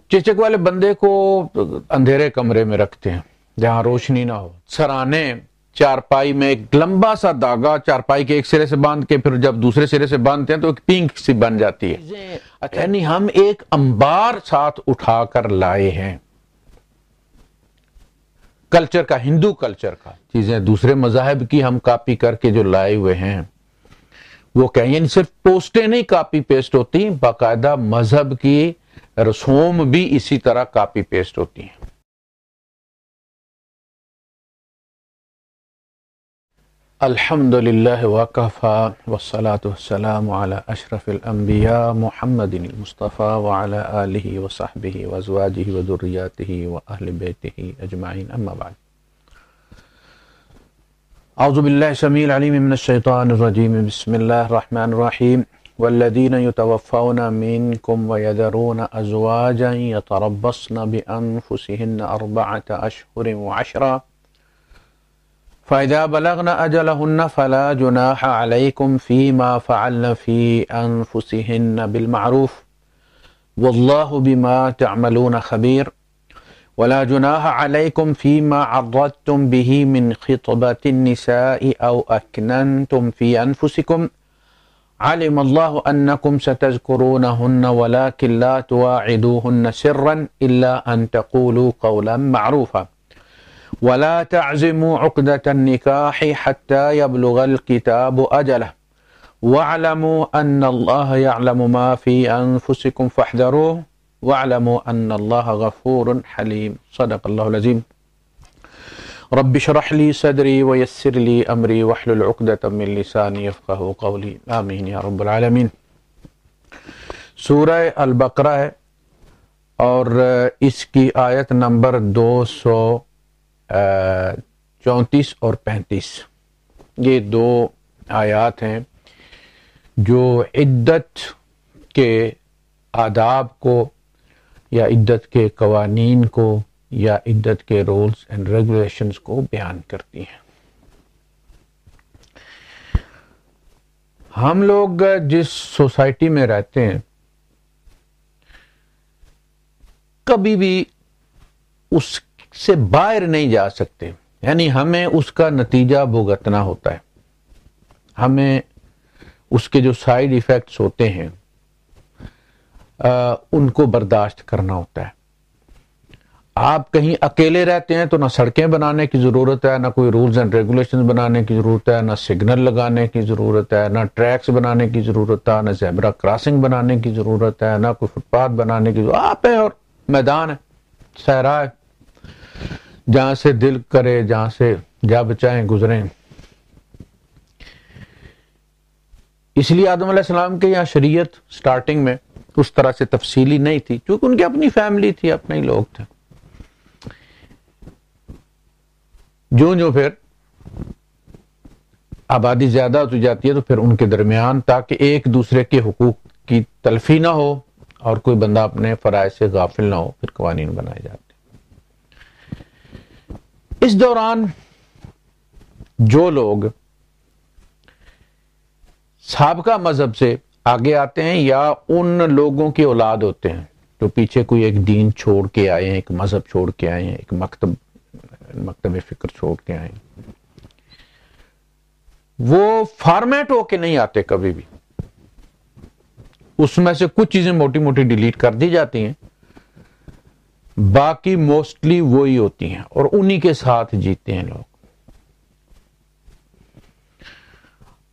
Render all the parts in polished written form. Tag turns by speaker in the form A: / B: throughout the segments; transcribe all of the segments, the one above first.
A: چیچک والے بندے کو اندھیرے کمرے میں رکھتے ہیں جہاں روشنی نہ ہو، سرانے چارپائی میں ایک لمبا سا دھاگا چارپائی کے ایک سرے سے باندھ کے پھر جب دوسرے سرے سے باندھتے ہیں تو ایک پینک سی بن جاتی ہے. یعنی ہم ایک انبار ساتھ اٹھا کر لائے ہیں کلچر کا، ہندو کلچر کا. چیزیں دوسرے مذاہب کی ہم کاپی کر کے جو لائے ہوئے ہیں وہ کہیں، یعنی صرف پوسٹیں نہیں کاپی پیسٹ ہوتی، باقاعدہ مذہب کی رسوم بھی اسی طرح کاپی پیسٹ ہوتی ہیں. الحمد للہ وکفا والصلاة والسلام علی اشرف الانبیاء محمد المصطفیٰ وعلی آلہ وصحبہ وازواجہ وذریاتہ واہل بیتہ اجمعین، اما بعد. اعوذ باللہ السمیع العلیم من الشیطان الرجیم، بسم اللہ الرحمن الرحیم. والذین یتوفون منکم ویذرون ازواجا یتربصن بانفسہن 4 اشہر وعشرا فَإِذَا بَلَغْنَ أَجَلَهُنَّ فَلَا جُنَاحَ عَلَيْكُمْ فِي مَا فَعَلْنَ فِي أَنفُسِهِنَّ بِالْمَعْرُوفِ وَاللَّهُ بِمَا تَعْمَلُونَ خَبِيرٌ. وَلَا جُنَاحَ عَلَيْكُمْ فِي مَا عَرَّضْتُمْ بِهِ مِنْ خِطْبَةِ النِّسَاءِ أَوْ أَكْنَنْتُمْ فِي أَنفُسِكُمْ عَلِمَ اللَّهُ أَنَّكُمْ سَتَذْكُرُونَهُنَّ وَلَكِنْ لَا تُوَاعِدُوهُنَّ سِرًّا إِلَّا أَن تَقُولُوا قَوْلًا مَعْرُوفًا ولا تعزموا عقدة النكاح حتى يبلغ الكتاب أجله واعلموا أن الله يعلم ما في أنفسكم فاحذروه واعلموا أن الله غفور حليم. صدق الله العظيم. رب اشرح لي صدري ويسر لي أمري واحلل عقدة من لساني يفقهوا قولي. آمين يا رب العالمين. سورہ البقرہ ہے اور اس کی آیت نمبر 234 اور 35. یہ 2 آیات ہیں جو عدت کے آداب کو یا عدت کے قوانین کو یا عدت کے رولز اینڈ ریگولیشنز کو بیان کرتی ہیں. ہم لوگ جس سوسائٹی میں رہتے ہیں کبھی بھی اس سے باہر نہیں جا سکتے، یعنی ہمیں اس کا نتیجہ بھگتنا ہوتا ہے، ہمیں اس کے جو سائیڈ ایفیکٹس ہوتے ہیں ان کو برداشت کرنا ہوتا ہے. آپ کہیں اکیلے رہتے ہیں تو نہ سڑکیں بنانے کی ضرورت ہے، نہ کوئی رولز اینڈ ریگولیشنز بنانے کی ضرورت ہے، نہ سگنل لگانے کی ضرورت ہے، نہ ٹریکس بنانے کی ضرورت ہے، نہ زیبرا کراسنگ بنانے کی ضرورت ہے، نہ کوئی فٹ پاتھ بنانے کی ضرورت. آپ ہیں اور میدان ہے، صحرا ہے، جہاں سے دل کرے جہاں سے جا بچائیں گزریں. اس لیے آدم علیہ السلام کے یہاں شریعت سٹارٹنگ میں اس طرح سے تفصیلی نہیں تھی کیونکہ ان کی اپنی فیملی تھی، اپنے ہی لوگ تھے. جو پھر آبادی زیادہ ہوتی جاتی ہے تو پھر ان کے درمیان تاکہ ایک دوسرے کے حقوق کی تلفی نہ ہو اور کوئی بندہ اپنے فرائض سے غافل نہ ہو، پھر قوانین بنائے جاتے. اس دوران جو لوگ سابقہ مذہب سے آگے آتے ہیں یا ان لوگوں کی اولاد ہوتے ہیں جو پیچھے کوئی ایک دین چھوڑ کے آئے ہیں، ایک مذہب چھوڑ کے آئے ہیں، ایک مکتب فکر چھوڑ کے آئے ہیں، وہ فارمیٹ ہو کے نہیں آتے کبھی بھی. اس میں سے کچھ چیزیں موٹی موٹی ڈیلیٹ کر دی جاتی ہیں، باقی موسٹلی وہی ہوتی ہیں اور انہی کے ساتھ جیتے ہیں لوگ.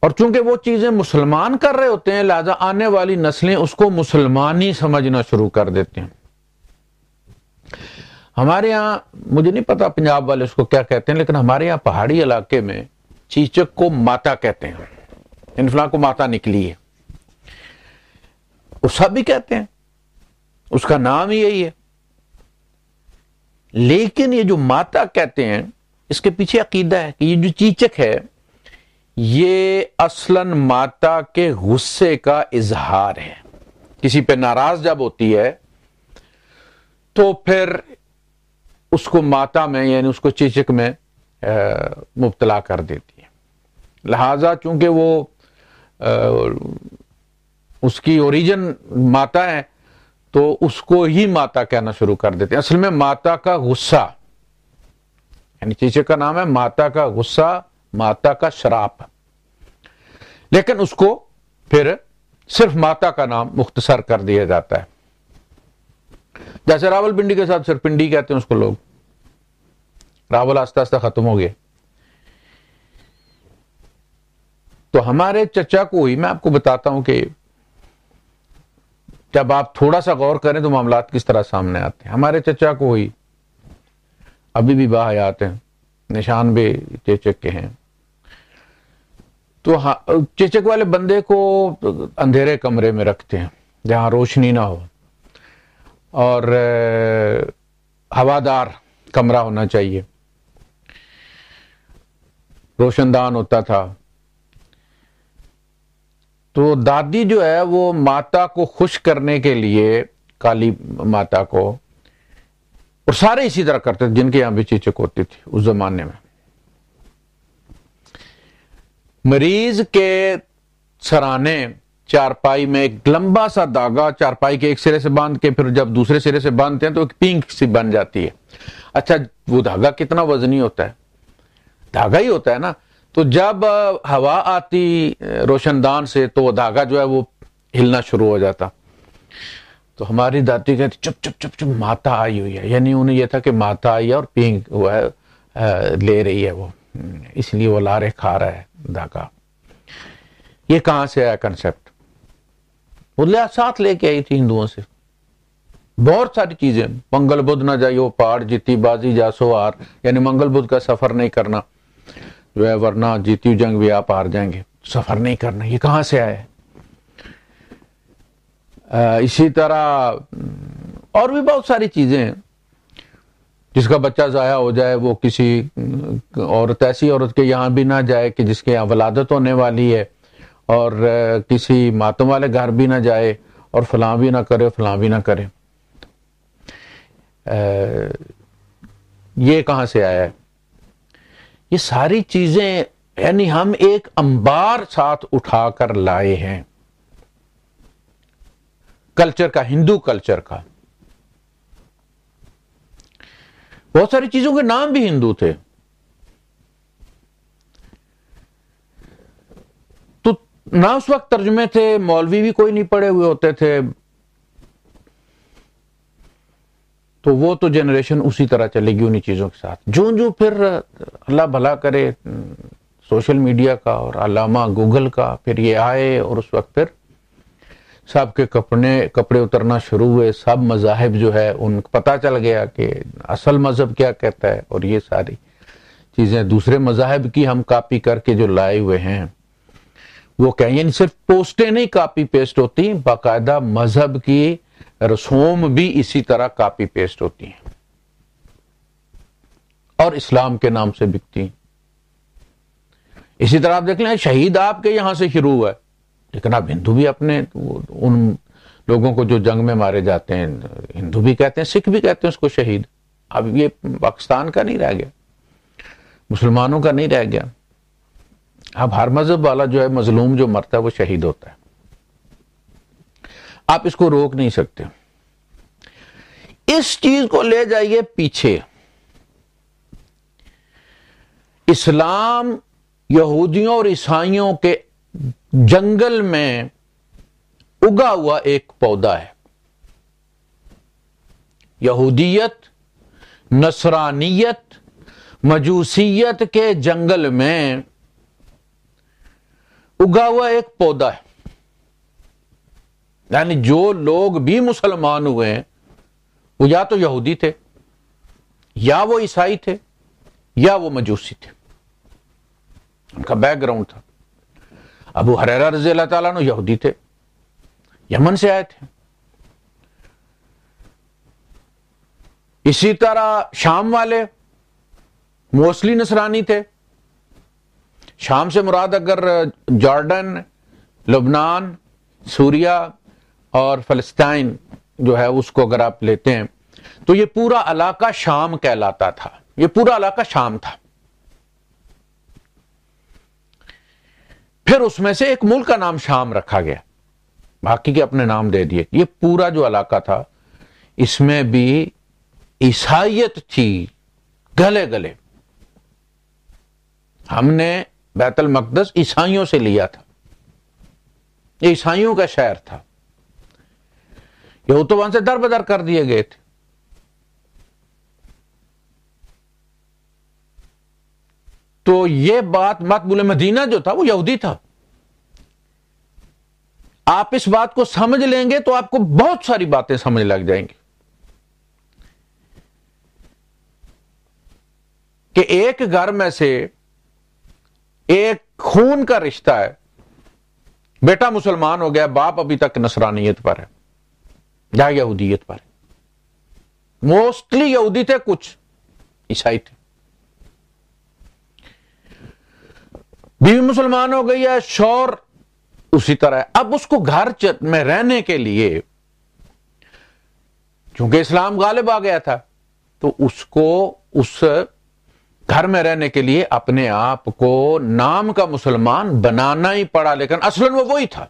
A: اور چونکہ وہ چیزیں مسلمان کر رہے ہوتے ہیں لہذا آنے والی نسلیں اس کو مسلمان ہی سمجھنا شروع کر دیتے ہیں. ہمارے ہاں مجھے نہیں پتا پنجاب والے اس کو کیا کہتے ہیں، لیکن ہمارے ہاں پہاڑی علاقے میں چیچک کو ماتا کہتے ہیں. ان فلاں کو ماتا نکلی ہے، وہ سب بھی کہتے ہیں، اس کا نام ہی یہی ہے. لیکن یہ جو ماتا کہتے ہیں اس کے پیچھے عقیدہ ہے کہ یہ جو چیچک ہے یہ اصلاً ماتا کے غصے کا اظہار ہے. کسی پہ ناراض جب ہوتی ہے تو پھر اس کو ماتا میں یعنی اس کو چیچک میں مبتلا کر دیتی ہے. لہذا چونکہ وہ اس کی اوریجن ماتا ہے تو اس کو ہی ماتا کہنا شروع کر دیتے ہیں. اصل میں ماتا کا غصہ، یعنی چیچک کا نام ہے ماتا کا غصہ، ماتا کا شراپ، لیکن اس کو پھر صرف ماتا کا نام مختصر کر دیا جاتا ہے. جیسے راول پنڈی کے ساتھ صرف پنڈی کہتے ہیں اس کو لوگ. راول آستہ آستہ ختم ہو گئے. تو ہمارے چچا کو ہی میں آپ کو بتاتا ہوں کہ جب آپ تھوڑا سا غور کریں تو معاملات کس طرح سامنے آتے ہیں. ہمارے چچا کو ہی ابھی بھی باحیات ہیں، نشان بھی چیچک کے ہیں. تو چیچک والے بندے کو اندھیرے کمرے میں رکھتے ہیں جہاں روشنی نہ ہو، اور ہوادار کمرہ ہونا چاہیے، روشن دان ہوتا تھا. تو دادی جو ہے وہ ماتا کو خوش کرنے کے لیے، کالی ماتا کو، اور سارے اسی طرح کرتے تھے جن کے یہاں بھی چیچک ہوتی تھی اس زمانے میں، مریض کے سرانے چارپائی میں ایک لمبا سا دھاگا چارپائی کے ایک سرے سے باندھ کے پھر جب دوسرے سرے سے باندھتے ہیں تو ایک پینک سی بن جاتی ہے. اچھا وہ دھاگا کتنا وزنی ہوتا ہے؟ دھاگا ہی ہوتا ہے نا. تو جب ہوا آتی روشن دان سے تو وہ دھاگا جو ہے وہ ہلنا شروع ہو جاتا. تو ہماری دادی کہتی چپ چپ چپ چپ ماتا آئی ہوئی ہے، یعنی انہیں یہ تھا کہ ماتا آئی ہے اور پینک وہ ہے لے رہی ہے، وہ اس لیے وہ لارے کھا رہا ہے دھاگا. یہ کہاں سے آیا کنسپٹ؟ وہ ساتھ لے کے آئی تھی ہندوؤں سے بہت ساری چیزیں. منگل بدھ نہ جائیو پہاڑ، جیتی بازی جا سو ہار، یعنی منگل بدھ کا سفر نہیں کرنا جو ہے، ورنہ جیتی جنگ بھی آپ ہار جائیں گے. سفر نہیں کرنا، یہ کہاں سے آئے؟ اسی طرح اور بھی بہت ساری چیزیں ہیں. جس کا بچہ ضائع ہو جائے وہ کسی عورت، ایسی عورت کے یہاں بھی نہ جائے کہ جس کے یہاں ولادت ہونے والی ہے، اور کسی ماتم والے گھر بھی نہ جائے، اور فلاں بھی نہ کرے فلاں بھی نہ کرے. یہ کہاں سے آیا ہے؟ یہ ساری چیزیں یعنی ہم ایک انبار ساتھ اٹھا کر لائے ہیں کلچر کا، ہندو کلچر کا. بہت ساری چیزوں کے نام بھی ہندو تھے. تو نہ اس وقت ترجمے تھے، مولوی بھی کوئی نہیں پڑھے ہوئے ہوتے تھے، تو وہ تو جنریشن اسی طرح چلے گی انہی چیزوں کے ساتھ. جو پھر اللہ بھلا کرے سوشل میڈیا کا اور علامہ گوگل کا، پھر یہ آئے اور اس وقت پھر سب کے کپڑے اترنا شروع ہوئے. سب مذاہب جو ہے ان کو پتہ چل گیا کہ اصل مذہب کیا کہتا ہے، اور یہ ساری چیزیں دوسرے مذاہب کی ہم کاپی کر کے جو لائے ہوئے ہیں وہ کہیں، یعنی صرف پوسٹیں نہیں کاپی پیسٹ ہوتی، باقاعدہ مذہب کی رسوم بھی اسی طرح کاپی پیسٹ ہوتی ہیں اور اسلام کے نام سے بکتی ہیں. اسی طرح آپ دیکھ لیں شہید آپ کے یہاں سے شروع ہوا ہے، لیکن آپ ہندو بھی اپنے ان لوگوں کو جو جنگ میں مارے جاتے ہیں، ہندو بھی کہتے ہیں، سکھ بھی کہتے ہیں اس کو شہید. اب یہ پاکستان کا نہیں رہ گیا، مسلمانوں کا نہیں رہ گیا. اب ہر مذہب والا جو ہے مظلوم جو مرتا ہے وہ شہید ہوتا ہے. آپ اس کو روک نہیں سکتے. اس چیز کو لے جائیے پیچھے. اسلام یہودیوں اور عیسائیوں کے جنگل میں اگا ہوا ایک پودا ہے. یہودیت، نصرانیت، مجوسیت کے جنگل میں اگا ہوا ایک پودا ہے. یعنی جو لوگ بھی مسلمان ہوئے ہیں وہ یا تو یہودی تھے، یا وہ عیسائی تھے، یا وہ مجوسی تھے. ان کا بیک گراؤنڈ تھا. ابو ہریرہ رضی اللہ تعالیٰ عنہ یہودی تھے، یمن سے آئے تھے. اسی طرح شام والے موسٹلی نصرانی تھے. شام سے مراد اگر جارڈن، لبنان، سوریہ اور فلسطین جو ہے اس کو اگر آپ لیتے ہیں تو یہ پورا علاقہ شام کہلاتا تھا. یہ پورا علاقہ شام تھا. پھر اس میں سے ایک ملک کا نام شام رکھا گیا، باقی کے اپنے نام دے دیے. یہ پورا جو علاقہ تھا اس میں بھی عیسائیت تھی گلے گلے. ہم نے بیت المقدس عیسائیوں سے لیا تھا، یہ عیسائیوں کا شہر تھا، یہود تو وہاں سے در بدر کر دیے گئے تھے. تو یہ بات مقبول مدینہ جو تھا وہ یہودی تھا. آپ اس بات کو سمجھ لیں گے تو آپ کو بہت ساری باتیں سمجھ لگ جائیں گی کہ ایک گھر میں سے ایک خون کا رشتہ ہے، بیٹا مسلمان ہو گیا، باپ ابھی تک نصرانیت پر ہے یا یہودیت پر ہے. موسٹلی یہودی تھے، کچھ عیسائی تھے. بیوی مسلمان ہو گئی ہے، شوہر اسی طرح ہے. اب اس کو گھر میں رہنے کے لیے، چونکہ اسلام غالب آ گیا تھا، تو اس کو اس گھر میں رہنے کے لیے اپنے آپ کو نام کا مسلمان بنانا ہی پڑا، لیکن اصلاً وہ وہی تھا.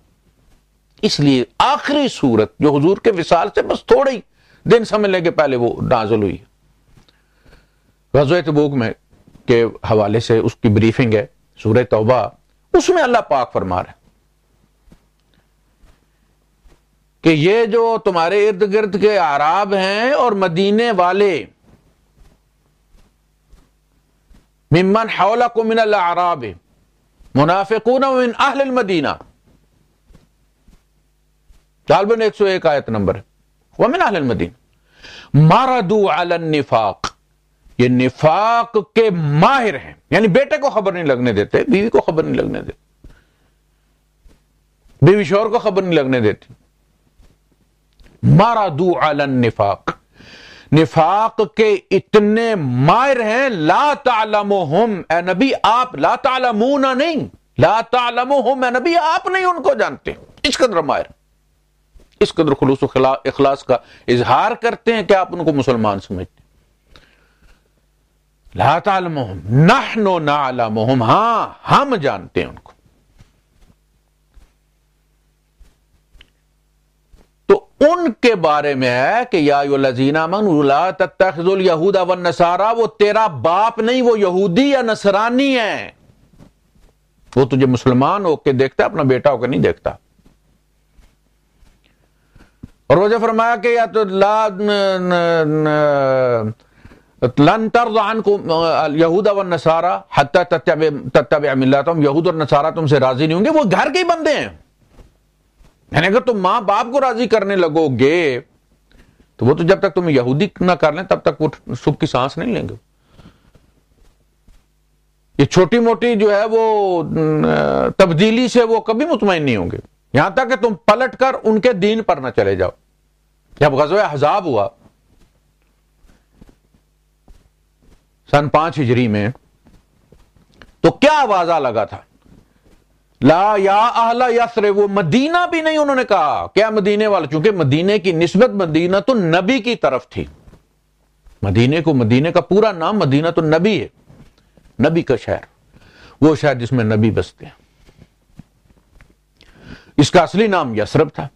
A: اس لیے آخری صورت جو حضور کے وصال سے بس تھوڑے ہی دن سمجھ لیں کہ پہلے وہ نازل ہوئی، غزوہ تبوک میں کے حوالے سے اس کی بریفنگ ہے، سورہ توبہ. اس میں اللہ پاک فرما رہا ہے کہ یہ جو تمہارے ارد گرد کے اعراب ہیں اور مدینے والے، ممن حولکم من الاعراب منافقون من اہل المدینہ، غالباً 101 آیت نمبر ہے، ومن اہل المدینہ مردوا علی النفاق، یہ نفاق کے ماہر ہیں. یعنی بیٹے کو خبر نہیں لگنے دیتے، بیوی کو خبر نہیں لگنے دیتے، بیوی شوہر کو خبر نہیں لگنے دیتی. مردوا علی النفاق، نفاق کے اتنے ماہر ہیں. لا تعلمهم، اے نبی آپ لا تعلمون نہیں، لا تعلمهم، اے نبی آپ نہیں ان کو جانتے. اس قدر ماہر، اس قدر خلوص و اخلاص کا اظہار کرتے ہیں کہ آپ ان کو مسلمان سمجھتے ہیں. لا تعلمهم نحن نعلمهم، ہاں ہم جانتے ہیں ان کو. تو ان کے بارے میں ہے کہ یا ایھا الذین آمنوا لا تتخذوا الیہود والنصارى، وہ تیرا باپ نہیں، وہ یہودی یا نصرانی ہے. وہ تجھے مسلمان ہو کے دیکھتا ہے، اپنا بیٹا ہو کے نہیں دیکھتا. اور وہ جو فرمایا کہ یا تو لن ترضى عنكم اليهود والنصارى حتى تتبع ملتهم، یہود اور نصارہ تم سے راضی نہیں ہوں گے. وہ گھر کے ہی بندے ہیں، یعنی اگر تم ماں باپ کو راضی کرنے لگو گے تو وہ تو جب تک تم یہودی نہ کر لیں تب تک وہ سکھ کی سانس نہیں لیں گے. یہ چھوٹی موٹی جو ہے وہ تبدیلی سے وہ کبھی مطمئن نہیں ہوں گے، یہاں تک کہ تم پلٹ کر ان کے دین پر نہ چلے جاؤ. جب غزوہ احزاب ہوا سن 5 ہجری میں، تو کیا آوازہ لگا تھا؟ لا یا اہل یثرب، وہ مدینہ بھی نہیں انہوں نے کہا. کیا مدینے والے؟ چونکہ مدینے کی نسبت مدینہ تو نبی کی طرف تھی. مدینے کا پورا نام مدینہ تو نبی ہے، نبی کا شہر، وہ شہر جس میں نبی بستے ہیں. اس کا اصلی نام یثرب تھا.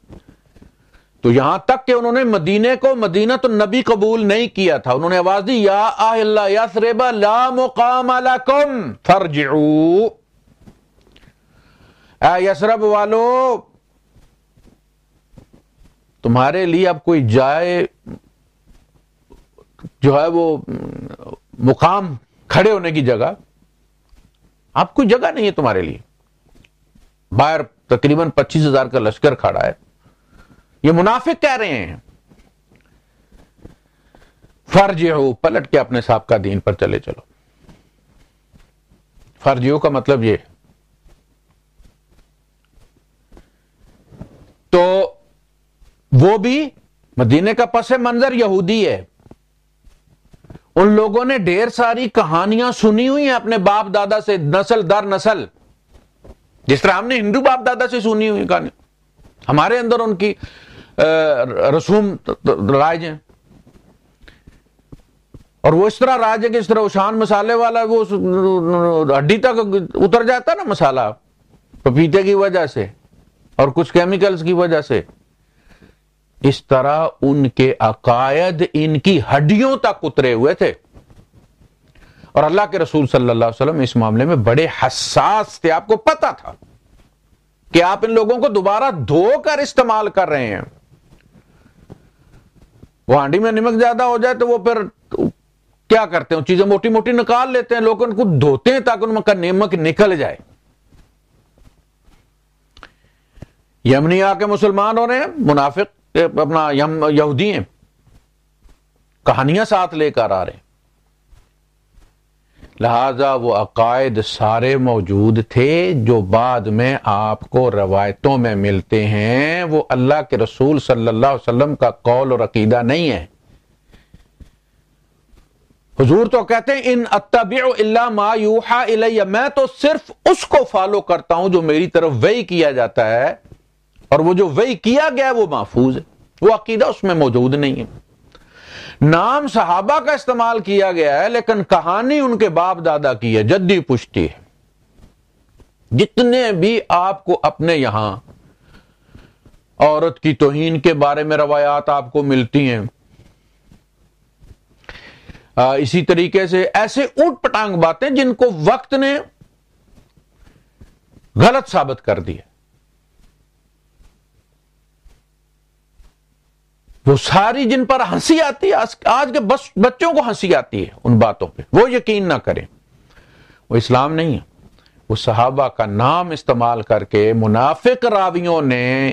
A: تو یہاں تک کہ انہوں نے مدینے کو مدینہ تو نبی قبول نہیں کیا تھا. انہوں نے آواز دی یا اہل یثرب لا مقام لکم فارجعوا، اے یثرب والو تمہارے لیے اب کوئی جائے جو ہے وہ مقام کھڑے ہونے کی جگہ، اب کوئی جگہ نہیں ہے تمہارے لیے. باہر تقریباً 25,000 کا لشکر کھڑا ہے. یہ منافق کہہ رہے ہیں فرجعوا، پلٹ کے اپنے سابقہ دین پر چلے چلو. فرجعوا کا مطلب یہ ہے. تو وہ بھی مدینے کا پس منظر یہودی ہے. ان لوگوں نے ڈھیر ساری کہانیاں سنی ہوئی ہیں اپنے باپ دادا سے، نسل در نسل، جس طرح ہم نے ہندو باپ دادا سے سنی ہوئی کہانی. ہمارے اندر ان کی رسوم رائج ہیں، اور وہ اس طرح رائج ہے کہ اس طرح اشان مسالے والا وہ ہڈی تک اتر جاتا نا مسالہ، پپیتے کی وجہ سے اور کچھ کیمیکلز کی وجہ سے. اس طرح ان کے عقائد ان کی ہڈیوں تک اترے ہوئے تھے، اور اللہ کے رسول صلی اللہ علیہ وسلم اس معاملے میں بڑے حساس تھے. آپ کو پتا تھا کہ آپ ان لوگوں کو دوبارہ دھو کر استعمال کر رہے ہیں. وہ ہانڈی میں نمک زیادہ ہو جائے تو وہ پھر کیا کرتے ہیں، چیزیں موٹی موٹی نکال لیتے ہیں، لوگ ان کو دھوتے ہیں تاکہ ان کا نمک نکل جائے. یمنی آ کے مسلمان ہو رہے ہیں، منافق اپنا یہودی ہیں، کہانیاں ساتھ لے کر آ رہے ہیں. لہذا وہ عقائد سارے موجود تھے جو بعد میں آپ کو روایتوں میں ملتے ہیں، وہ اللہ کے رسول صلی اللہ علیہ وسلم کا قول اور عقیدہ نہیں ہے. حضور تو کہتے ہیں ان اتبع الا ما یوحى الی، میں تو صرف اس کو فالو کرتا ہوں جو میری طرف وحی کیا جاتا ہے، اور وہ جو وحی کیا گیا ہے وہ محفوظ ہے، وہ عقیدہ اس میں موجود نہیں ہے. نام صحابہ کا استعمال کیا گیا ہے لیکن کہانی ان کے باپ دادا کی ہے، جدی پشتی ہے. جتنے بھی آپ کو اپنے یہاں عورت کی توہین کے بارے میں روایات آپ کو ملتی ہیں، اسی طریقے سے ایسے اوٹ پٹانگ باتیں جن کو وقت نے غلط ثابت کر دیا، وہ ساری جن پر ہنسی آتی ہے، آج کے بچوں کو ہنسی آتی ہے ان باتوں پہ، وہ یقین نہ کریں. وہ اسلام نہیں ہے. وہ صحابہ کا نام استعمال کر کے منافق راویوں نے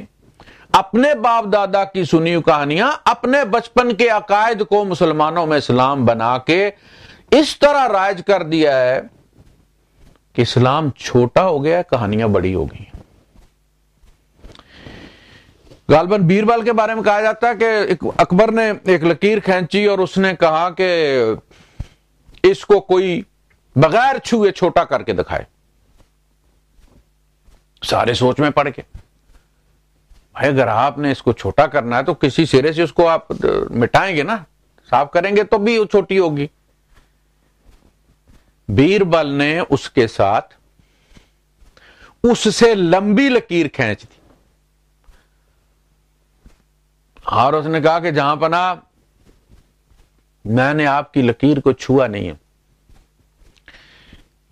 A: اپنے باپ دادا کی سنی کہانیاں اپنے بچپن کے عقائد کو مسلمانوں میں اسلام بنا کے اس طرح رائج کر دیا ہے کہ اسلام چھوٹا ہو گیا ہے، کہانیاں بڑی ہو گئی ہیں. غالباً بیربل کے بارے میں کہا جاتا ہے کہ اکبر نے ایک لکیر کھینچی اور اس نے کہا کہ اس کو کوئی بغیر چھوئے چھوٹا کر کے دکھائے. سارے سوچ میں پڑ گئے، بھائی اگر آپ نے اس کو چھوٹا کرنا ہے تو کسی سرے سے اس کو آپ مٹائیں گے نا، صاف کریں گے تو بھی وہ چھوٹی ہوگی. بیربل نے اس کے ساتھ اس سے لمبی لکیر کھینچ دی اور اس نے کہا کہ جہاں پناہ میں نے آپ کی لکیر کو چھوا نہیں ہے،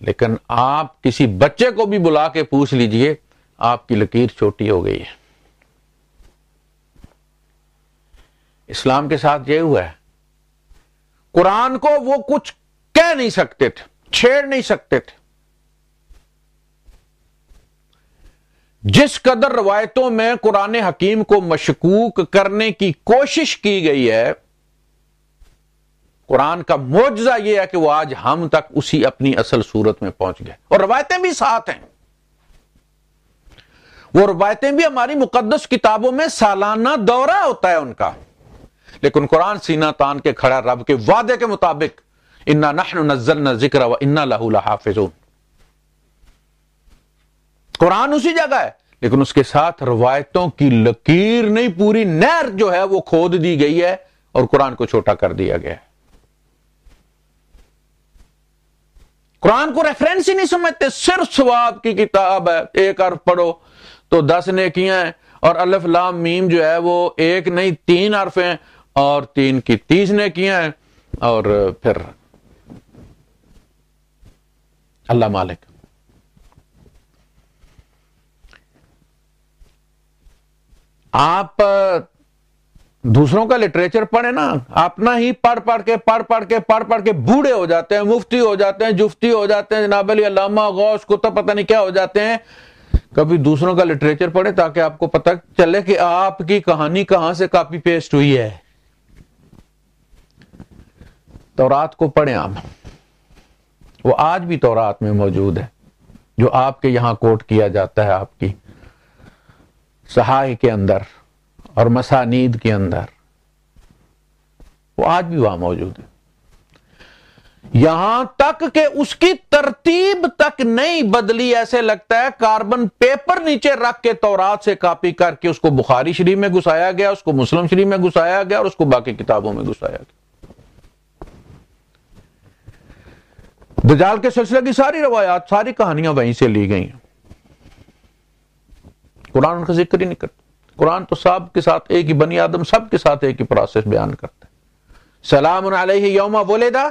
A: لیکن آپ کسی بچے کو بھی بلا کے پوچھ لیجئے آپ کی لکیر چھوٹی ہو گئی ہے. اسلام کے ساتھ یہ ہوا ہے. قرآن کو وہ کچھ کہہ نہیں سکتے تھے، چھیڑ نہیں سکتے تھے. جس قدر روایتوں میں قرآن حکیم کو مشکوک کرنے کی کوشش کی گئی ہے، قرآن کا معجزہ یہ ہے کہ وہ آج ہم تک اسی اپنی اصل صورت میں پہنچ گئے، اور روایتیں بھی ساتھ ہیں. وہ روایتیں بھی ہماری مقدس کتابوں میں سالانہ دورہ ہوتا ہے ان کا، لیکن قرآن سینہ تان کے کھڑا رب کے وعدے کے مطابق انا نحن نزلنا الذکر وانا لہ لحافظون. قرآن اسی جگہ ہے لیکن اس کے ساتھ روایتوں کی لکیر نہیں، پوری نہر جو ہے وہ کھود دی گئی ہے اور قرآن کو چھوٹا کر دیا گیا ہے. قرآن کو ریفرنس ہی نہیں سمجھتے، صرف ثواب کی کتاب ہے، ایک حرف پڑھو تو 10 نیکیاں ہیں، اور الف لام میم جو ہے وہ ایک نہیں 3 حرف ہیں اور 3 کی 30 نیکیاں ہیں، اور پھر اللہ مالک. آپ دوسروں کا لٹریچر پڑھیں نا، اپنا ہی پڑھ پڑھ کے بوڑھے ہو جاتے ہیں، مفتی ہو جاتے ہیں، جفتی ہو جاتے ہیں، جناب علی علامہ غوث کتب پتہ نہیں کیا ہو جاتے ہیں. کبھی دوسروں کا لٹریچر پڑھیں تاکہ آپ کو پتہ چلے کہ آپ کی کہانی کہاں سے کاپی پیسٹ ہوئی ہے. تورات کو پڑھیں آپ، وہ آج بھی تورات میں موجود ہے جو آپ کے یہاں کوٹ کیا جاتا ہے، آپ کی صحائح کے اندر اور مسانید کے اندر، وہ آج بھی وہاں موجود ہے. یہاں تک کہ اس کی ترتیب تک نہیں بدلی. ایسے لگتا ہے کاربن پیپر نیچے رکھ کے تورات سے کاپی کر کے اس کو بخاری شریف میں گھسایا گیا، اس کو مسلم شریف میں گھسایا گیا اور اس کو باقی کتابوں میں گھسایا گیا. دجال کے سلسلے کی ساری روایات، ساری کہانیاں وہیں سے لی گئی ہیں. قرآن ان کا ذکر ہی نہیں کرتا. قرآن تو سب کے ساتھ ایک ہی، بنی آدم سب کے ساتھ ایک ہی پروسیس بیان کرتا ہے. سلام علیہ یوم ولدہ،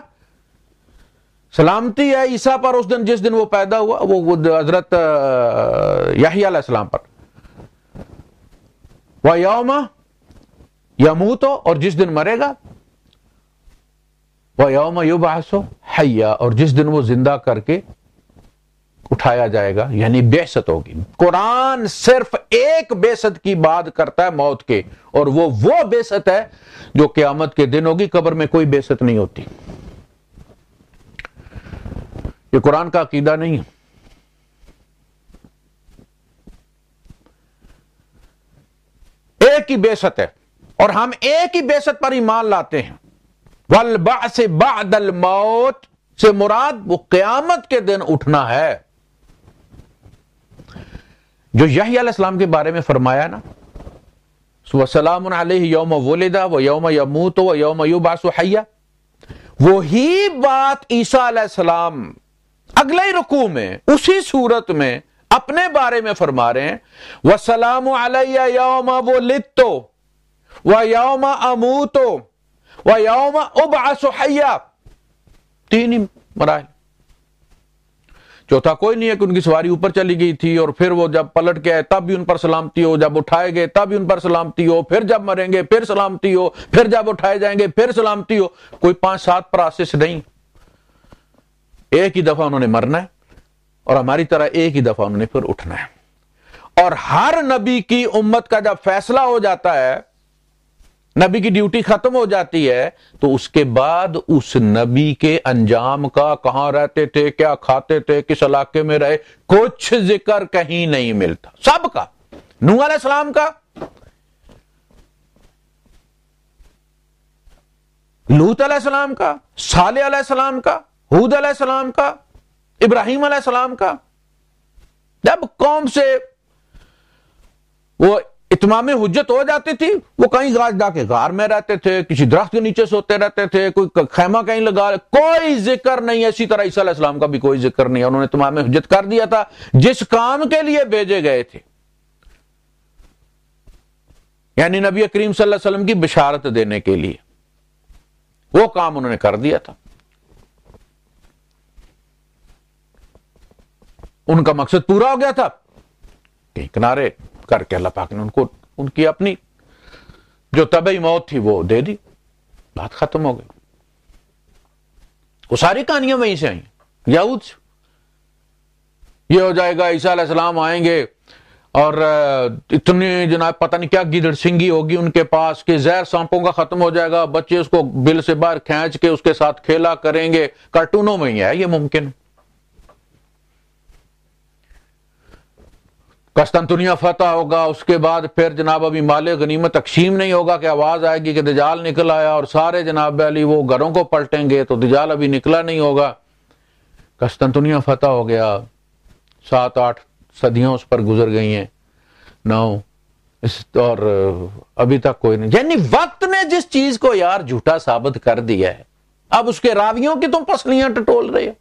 A: سلامتی ہے عیسیٰ پر اس دن جس دن وہ پیدا ہوا، وہ حضرت یحییٰ علیہ السلام پر. وَيَوْمَ يَمُوتُ، اور جس دن مرے گا. وَيَوْمَ يُبْعَثُ حَيًّا، اور جس دن وہ زندہ کر کے اٹھایا جائے گا، یعنی بعثت ہوگی. قرآن صرف ایک بعثت کی بات کرتا ہے موت کے، اور وہ بعثت ہے جو قیامت کے دن ہوگی. قبر میں کوئی بعثت نہیں ہوتی. یہ قرآن کا عقیدہ نہیں ہے. ایک ہی بعثت ہے، اور ہم ایک ہی بعثت پر ایمان لاتے ہیں. والبعث بعد الموت سے مراد وہ قیامت کے دن اٹھنا ہے. جو یحییٰ علیہ السلام کے بارے میں فرمایا نا، وَسَلَامٌ عَلَيْهِ يَوْمَ وُلِدَ وَيَوْمَ يَمُوتُ وَيَوْمَ يُبْعَثُ حَيًّا، وہی بات عیسیٰ علیہ السلام اگلے رکوع میں اسی صورت میں اپنے بارے میں فرما رہے ہیں. وَالسَّلَامُ عَلَيَّ يَوْمَ وُلِدتُّ وَيَوْمَ أَمُوتُ وَيَوْمَ أُبْعَثُ حَيًّا. تین ہی مراحل. چوتھا کوئی نہیں ہے کہ ان کی سواری اوپر چلی گئی تھی اور پھر وہ جب پلٹ کے آئے تب بھی ان پر سلامتی ہو، جب اٹھائے گئے تب بھی ان پر سلامتی ہو، پھر جب مریں گے پھر سلامتی ہو، پھر جب اٹھائے جائیں گے پھر سلامتی ہو. کوئی 5-7 پروسیس نہیں. ایک ہی دفعہ انہوں نے مرنا ہے، اور ہماری طرح ایک ہی دفعہ انہوں نے پھر اٹھنا ہے. اور ہر نبی کی امت کا جب فیصلہ ہو جاتا ہے، نبی کی ڈیوٹی ختم ہو جاتی ہے، تو اس کے بعد اس نبی کے انجام کا، کہاں رہتے تھے، کیا کھاتے تھے، کس علاقے میں رہے، کچھ ذکر کہیں نہیں ملتا. سب کا، نوح علیہ السلام کا، لوط علیہ السلام کا، صالح علیہ السلام کا، ہود علیہ السلام کا، ابراہیم علیہ السلام کا. جب قوم سے وہ اتمام حجت ہو جاتی تھی، وہ کہیں جا کے غار میں رہتے تھے، کسی درخت کے نیچے سوتے رہتے تھے، کوئی خیمہ کہیں لگا، کوئی ذکر نہیں. اسی طرح عیسیٰ علیہ السلام کا بھی کوئی ذکر نہیں. انہوں نے اتمام حجت کر دیا تھا جس کام کے لیے بھیجے گئے تھے، یعنی نبی کریم صلی اللہ علیہ وسلم کی بشارت دینے کے لیے. وہ کام انہوں نے کر دیا تھا. ان کا مقصد پورا ہو گیا تھا کہ کنارے کر کے اللہ پاک نے ان کو ان کی اپنی جو طبعی موت تھی وہ دے دی. بات ختم ہو گئی. وہ ساری کہانیاں وہیں سے آئیں، یہود سے. یہ ہو جائے گا، عیسیٰ علیہ السلام آئیں گے اور اتنی جناب پتہ نہیں کیا گیدڑ سنگھی ہوگی ان کے پاس کہ زہر سانپوں کا ختم ہو جائے گا، بچے اس کو بل سے باہر کھینچ کے اس کے ساتھ کھیلا کریں گے. کارٹونوں میں ہی ہے یہ ممکن. قسطنطنیہ فتح ہوگا، اس کے بعد پھر جناب ابھی مال غنیمت تقسیم نہیں ہوگا کہ آواز آئے گی کہ دجال نکل آیا، اور سارے جناب علی وہ گھروں کو پلٹیں گے، تو دجال ابھی نکلا نہیں ہوگا. قسطنطنیہ فتح ہو گیا، 7-8 صدیاں اس پر گزر گئی ہیں، 9 اور ابھی تک کوئی نہیں. یعنی وقت نے جس چیز کو یار جھوٹا ثابت کر دیا ہے، اب اس کے راویوں کی تم پسلیاں ٹٹول رہے ہو.